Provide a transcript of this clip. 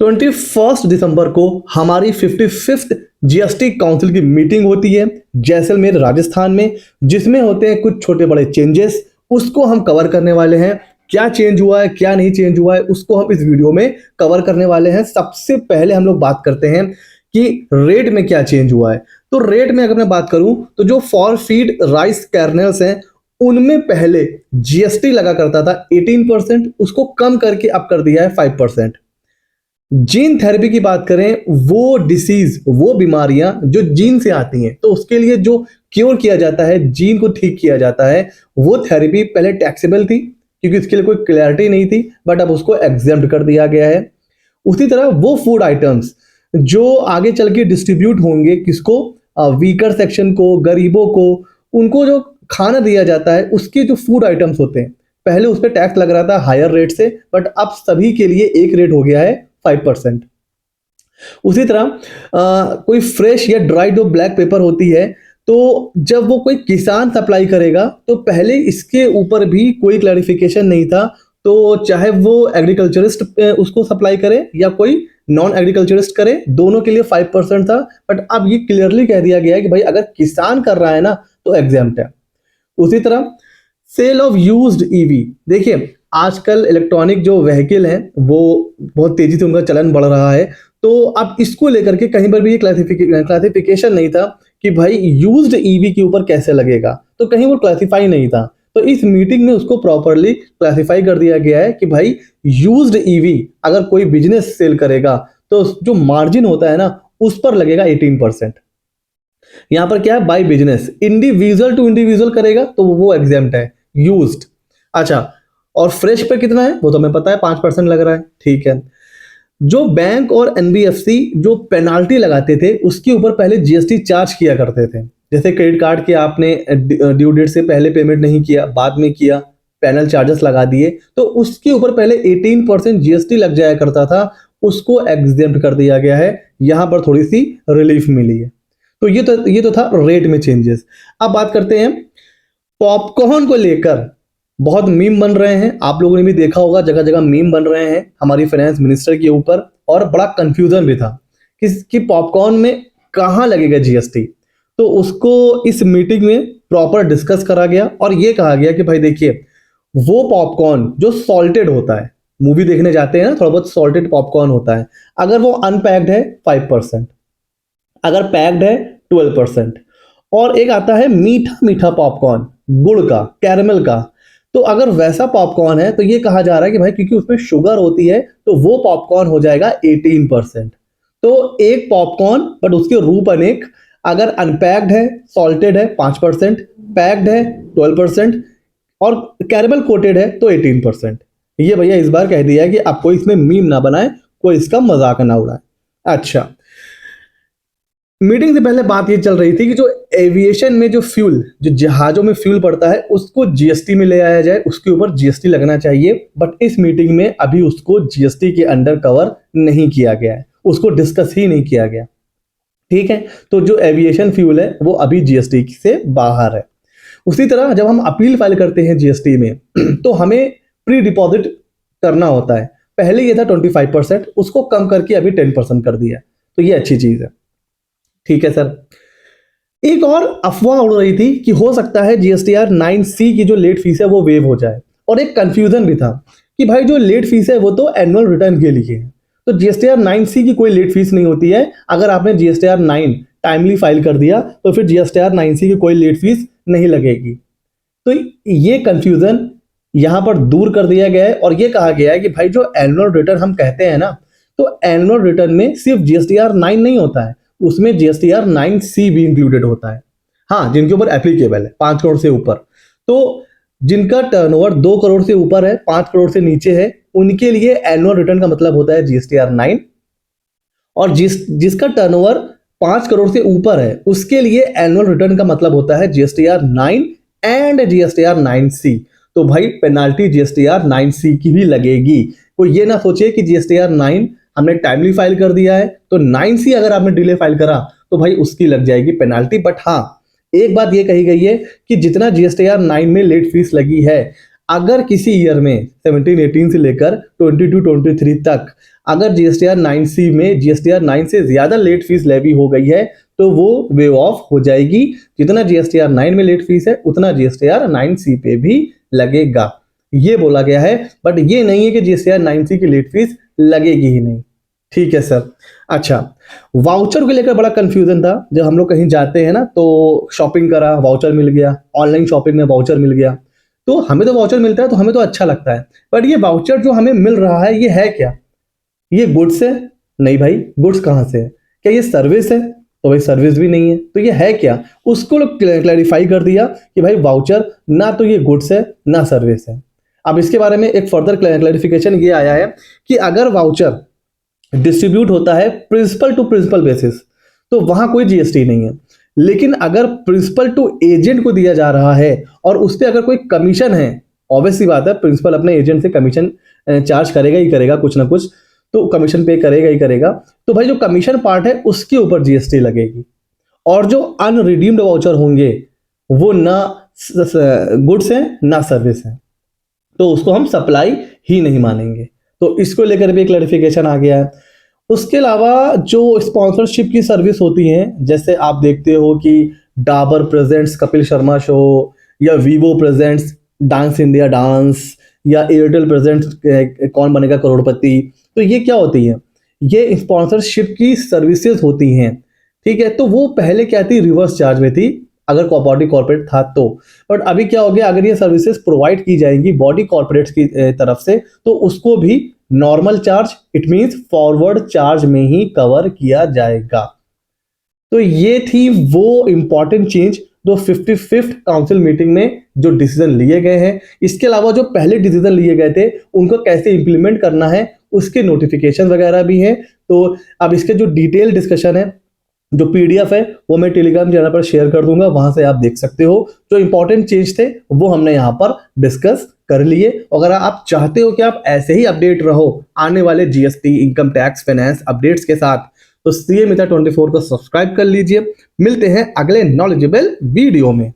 21 दिसंबर को हमारी 55th GST council की मीटिंग होती है जैसलमेर राजस्थान में, जिसमें होते हैं कुछ छोटे बड़े चेंजेस। उसको हम कवर करने वाले हैं। क्या चेंज हुआ है, क्या नहीं चेंज हुआ है, उसको हम इस वीडियो में कवर करने वाले हैं। सबसे पहले हम लोग बात करते हैं कि रेट में क्या चेंज हुआ है। तो रेट में अगर मैं बात करूं तो जो फॉर फीड राइस कर्नल्स हैं उनमें पहले जीएसटी लगा करता था 18%, उसको कम करके अब कर दिया है 5%। जीन थेरेपी की बात करें, वो डिसीज, वो बीमारियां जो जीन से आती हैं, तो उसके लिए जो क्योर किया जाता है, जीन को ठीक किया जाता है, वो थेरेपी पहले टैक्सेबल थी क्योंकि इसके लिए कोई क्लैरिटी नहीं थी, बट अब उसको एग्जेम्प्ट कर दिया गया है। उसी तरह वो फूड आइटम्स जो आगे चल के डिस्ट्रीब्यूट होंगे किसको, वीकर सेक्शन को, गरीबों को, उनको जो खाना दिया जाता है, उसके जो फूड आइटम्स होते हैं, पहले उस पर टैक्स लग रहा था हायर रेट से, बट अब सभी के लिए एक रेट हो गया है 5%। उसी तरह कोई फ्रेश या ड्राइड जो ब्लैक पेपर होती है, तो जब वो कोई किसान सप्लाई करेगा तो पहले इसके ऊपर भी कोई क्लैरिफिकेशन नहीं था। तो चाहे वो एग्रीकल्चरिस्ट उसको सप्लाई करे या कोई नॉन एग्रीकल्चरिस्ट करे, दोनों के लिए 5% था। बट अब ये क्लियरली कह दिया गया है कि भाई अगर किसान कर रहा है ना तो एग्जेम्प्ट है। उसी तरह सेल ऑफ यूज्ड ईवी, देखिए आजकल इलेक्ट्रॉनिक जो व्हीकल हैं वो बहुत तेजी से उनका चलन बढ़ रहा है, तो अब इसको लेकर के कहीं पर भी ये क्लासिफिकेशन नहीं था कि भाई यूज्ड ईवी के ऊपर कैसे लगेगा, तो कहीं वो क्लासिफाई नहीं था। तो इस मीटिंग में उसको प्रॉपरली क्लासिफाई कर दिया गया है कि भाई यूज्ड ईवी अगर कोई बिजनेस सेल करेगा तो जो मार्जिन होता है ना उस पर लगेगा 18%। यहां पर क्या है, by business, individual to individual करेगा तो वो एग्जेम्प्ट है यूज्ड। अच्छा, और फ्रेश पे कितना है वो तो हमें पता है, 5% लग रहा है, ठीक है। जो बैंक और एनबीएफसी जो पेनाल्टी लगाते थे उसके ऊपर पहले जीएसटी चार्ज किया करते थे। जैसे क्रेडिट कार्ड के आपने ड्यू डेट से पहले पेमेंट नहीं किया, बाद में किया, पैनल चार्जेस लगा दिए, तो उसके ऊपर पहले 18% जीएसटी लग जाया करता था, उसको एग्जेम्प्ट कर दिया गया है। यहां पर थोड़ी सी रिलीफ मिली है। तो ये तो था रेट में चेंजेस। अब बात करते हैं पॉपकॉर्न को लेकर। बहुत मीम बन रहे हैं, आप लोगों ने भी देखा होगा, जगह जगह मीम बन रहे हैं हमारी फाइनेंस मिनिस्टर के ऊपर, और बड़ा कंफ्यूजन भी था कि पॉपकॉर्न में कहाँ लगेगा जीएसटी। तो उसको इस मीटिंग में प्रॉपर डिस्कस करा गया और ये कहा गया कि भाई देखिए, वो पॉपकॉर्न जो सॉल्टेड होता है, मूवी देखने जाते हैं ना, थोड़ा बहुत सॉल्टेड पॉपकॉर्न होता है, अगर वो अनपैक्ड है 5%, अगर पैक्ड है 12%, और एक आता है मीठा मीठा पॉपकॉर्न, गुड़ का, कैरमल का, तो अगर वैसा पॉपकॉर्न है तो ये कहा जा रहा है कि भाई क्योंकि उसमें शुगर होती है तो वो पॉपकॉर्न हो जाएगा 18%। तो एक पॉपकॉर्न बट उसके रूप अनेक, अगर अनपैक्ड है, सॉल्टेड है 5%, पैक्ड है 12%, और कैरमल कोटेड है तो 18%। ये भैया इस बार कह दिया है कि आप कोई इसमें मीम ना बनाए, कोई इसका मजाक ना उड़ाए। अच्छा, मीटिंग से पहले बात ये चल रही थी कि जो एविएशन में जो फ्यूल, जो जहाजों में फ्यूल पड़ता है, उसको जीएसटी में ले आया जाए, उसके ऊपर जीएसटी लगना चाहिए। बट इस मीटिंग में अभी उसको जीएसटी के अंडर कवर नहीं किया गया है, उसको डिस्कस ही नहीं किया गया, ठीक है। तो जो एविएशन फ्यूल है वो अभी जीएसटी से बाहर है। उसी तरह जब हम अपील फाइल करते हैं जीएसटी में तो हमें प्री डिपॉजिट करना होता है। पहले ये था 25%, उसको कम करके अभी 10% कर दिया, तो ये अच्छी चीज है, ठीक है सर। एक और अफवाह उड़ रही थी कि हो सकता है जीएसटीआर 9C की जो लेट फीस है वो वेव हो जाए, और एक कंफ्यूजन भी था कि भाई जो लेट फीस है वो तो एनुअल रिटर्न के लिए है, तो जीएसटीआर 9C की कोई लेट फीस नहीं होती है। अगर आपने जीएसटीआर 9 टाइमली फाइल कर दिया तो फिर जीएसटीआर 9C की कोई लेट फीस नहीं लगेगी। तो ये कंफ्यूजन यहां पर दूर कर दिया गया है, और ये कहा गया है कि भाई जो एनुअल रिटर्न हम कहते हैं ना, तो एनुअल रिटर्न में सिर्फ जीएसटीआर 9 नहीं होता है, उसमें जीएसटीआर 9C भी इंक्लूडेड होता है। हाँ, जिनके ऊपर एप्लीकेबल है 5 करोड़ से ऊपर, तो जिनका टर्नओवर 2 करोड़ से ऊपर है, 5 करोड़ से नीचे है, उनके लिए एनुअल रिटर्न का मतलब होता है जीएसटीआर 9, और जिसका टर्नओवर 5 करोड़ से ऊपर है उसके लिए एनुअल रिटर्न का मतलब होता है जीएसटीआर 9 एंड जीएसटीआर 9C। तो भाई पेनाल्टी जीएसटीआर 9C की भी लगेगी। कोई ये ना सोचे कि जीएसटीआर 9 हमने टाइमली फाइल कर दिया है तो 9C अगर आपने डिले फाइल करा तो भाई उसकी लग जाएगी पेनाल्टी। बट हाँ, एक बात ये कही गई है कि जितना जीएसटीआर 9 में लेट फीस लगी है, अगर किसी ईयर में 17-18 से लेकर 22-23 तक अगर जीएसटीआर 9C में जीएसटीआर 9 से ज्यादा लेट फीस लेवी हो गई है तो वो वेव ऑफ हो जाएगी। जितना जीएसटीआर 9 में लेट फीस है उतना जीएसटीआर 9C पे भी लगेगा, ये बोला गया है। बट ये नहीं है कि जीएसटीआर 9C की लेट फीस लगेगी ही नहीं। ठीक है सर। अच्छा, वाउचर को लेकर बड़ा कंफ्यूजन था। जब हम लोग कहीं जाते हैं ना तो शॉपिंग करा, वाउचर मिल गया, ऑनलाइन शॉपिंग में वाउचर मिल गया, तो हमें तो वाउचर मिलता है तो हमें तो अच्छा लगता है। बट ये वाउचर जो हमें मिल रहा है ये है क्या? ये गुड्स है? नहीं भाई, गुड्स कहाँ से है? क्या ये सर्विस है? तो भाई सर्विस भी नहीं है। तो ये है क्या? उसको क्लैरिफाई कर दिया कि भाई वाउचर ना तो ये गुड्स है ना सर्विस है। अब इसके बारे में एक फर्दर क्लैरिफिकेशन ये आया है कि अगर वाउचर डिस्ट्रीब्यूट होता है प्रिंसिपल टू प्रिंसिपल बेसिस तो वहां कोई जीएसटी नहीं है। लेकिन अगर प्रिंसिपल टू एजेंट को दिया जा रहा है और उस पर अगर कोई कमीशन है, ऑब्वियस सी बात है प्रिंसिपल अपने एजेंट से कमीशन चार्ज करेगा ही करेगा, कुछ ना कुछ तो कमीशन पे करेगा ही करेगा। तो भाई जो कमीशन पार्ट है उसके ऊपर जीएसटी लगेगी। और जो अनरिडीम्ड वाउचर होंगे वो ना गुड्स है ना सर्विस है, तो उसको हम सप्लाई ही नहीं मानेंगे। तो इसको लेकर भी क्लैरिफिकेशन आ गया है। उसके अलावा जो स्पॉन्सरशिप की सर्विस होती है, जैसे आप देखते हो कि डाबर प्रेजेंट्स कपिल शर्मा शो, या Vivo presents dance India dance, या एयरटेल प्रेजेंट्स कौन बनेगा करोड़पति, तो ये क्या होती है? ये स्पॉन्सरशिप की सर्विसेज होती हैं। ठीक है, तो वो पहले क्या थी? रिवर्स चार्ज में थी अगर बॉडी कॉर्पोरेट था तो। बट अभी क्या हो गया, अगर ये सर्विसेज प्रोवाइड की जाएंगी बॉडी कॉर्पोरेट्स की तरफ से तो उसको भी normal charge, it means forward charge में ही कवर किया जाएगा। तो ये थी वो इंपॉर्टेंट चेंज जो 55th काउंसिल मीटिंग में जो डिसीजन लिए गए हैं। इसके अलावा जो पहले डिसीजन लिए गए थे उनको कैसे इंप्लीमेंट करना है उसके नोटिफिकेशन वगैरह भी हैं। तो अब इसके जो डिटेल डिस्कशन है, जो पीडीएफ है वो मैं टेलीग्राम चैनल पर शेयर कर दूंगा, वहां से आप देख सकते हो। जो इंपॉर्टेंट चेंज थे वो हमने यहाँ पर डिस्कस कर लिए। अगर आप चाहते हो कि आप ऐसे ही अपडेट रहो आने वाले GST, income tax, finance updates के साथ, तो सीए मित्र 24 को सब्सक्राइब कर लीजिए। मिलते हैं अगले नॉलेजेबल वीडियो में।